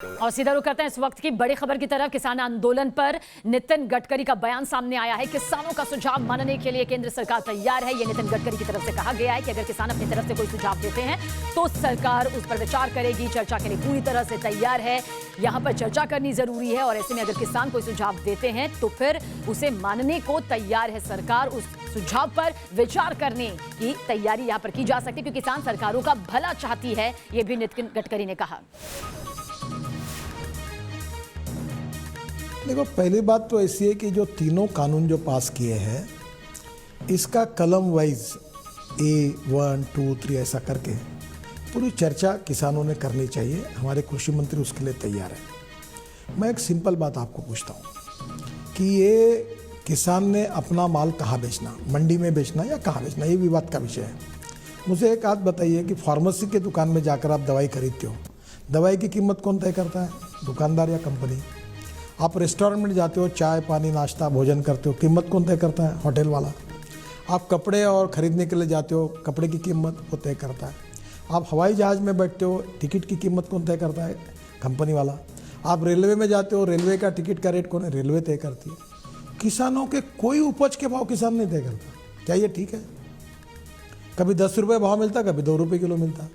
और सीधा रुख करते हैं इस वक्त की बड़ी खबर की तरफ। किसान आंदोलन पर नितिन गडकरी का बयान सामने आया है। किसानों का सुझाव मानने के लिए केंद्र सरकार तैयार है। ये नितिन गडकरी की तरफ से कहा गया है कि अगर किसान अपनी तरफ से कोई सुझाव देते हैं तो सरकार उस पर विचार करेगी, चर्चा के लिए पूरी तरह से तैयार है। यहां पर चर्चा करनी जरूरी है और ऐसे में अगर किसान कोई सुझाव देते हैं तो फिर उसे मानने को तैयार है सरकार। उस सुझाव पर विचार करने की तैयारी यहां पर की जा सकती है क्योंकि किसान सरकारों का भला चाहती है, यह भी नितिन गडकरी ने कहा। देखो, पहली बात तो ऐसी है कि जो तीनों कानून जो पास किए हैं इसका कलम वाइज A1, 2, 3 ऐसा करके पूरी चर्चा किसानों ने करनी चाहिए। हमारे कृषि मंत्री उसके लिए तैयार है। मैं एक सिंपल बात आपको पूछता हूँ कि ये किसान ने अपना माल कहाँ बेचना, मंडी में बेचना या कहाँ बेचना, ये विवाद का विषय है। मुझे एक बात बताइए कि फार्मेसी के दुकान में जाकर आप दवाई खरीदते हो, दवाई की कीमत कौन तय करता है, दुकानदार या कंपनी? आप रेस्टोरेंट में जाते हो, चाय पानी नाश्ता भोजन करते हो, कीमत कौन तय करता है? होटल वाला। आप कपड़े और ख़रीदने के लिए जाते हो, कपड़े की कीमत वो तय करता है। आप हवाई जहाज़ में बैठते हो, टिकट की कीमत कौन तय करता है? कंपनी वाला। आप रेलवे में जाते हो, रेलवे का टिकट का रेट कौन है? रेलवे तय करती है। किसानों के कोई उपज के भाव किसान नहीं तय करता। क्या ये ठीक है? कभी 10 रुपये भाव मिलता, कभी 2 रुपये किलो मिलता।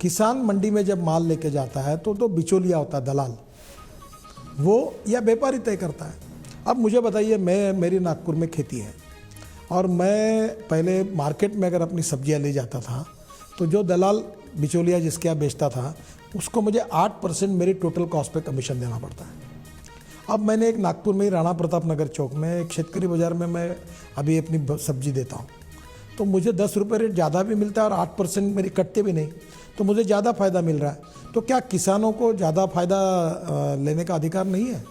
किसान मंडी में जब माल लेके जाता है तो बिचौलिया होता है, दलाल, वो या व्यापारी तय करता है। अब मुझे बताइए, मेरी नागपुर में खेती है और मैं पहले मार्केट में अगर अपनी सब्जियां ले जाता था तो जो दलाल बिचौलिया जिसके यहाँ बेचता था उसको मुझे 8% मेरी टोटल कॉस्ट पे कमीशन देना पड़ता है। अब मैंने एक नागपुर में ही राणा प्रताप नगर चौक में एक शेतकरी बाज़ार में मैं अभी अपनी सब्जी देता हूँ तो मुझे 10 रुपये रेट ज़्यादा भी मिलता है और 8% मेरी कटते भी नहीं, तो मुझे ज़्यादा फ़ायदा मिल रहा है। तो क्या किसानों को ज़्यादा फ़ायदा लेने का अधिकार नहीं है?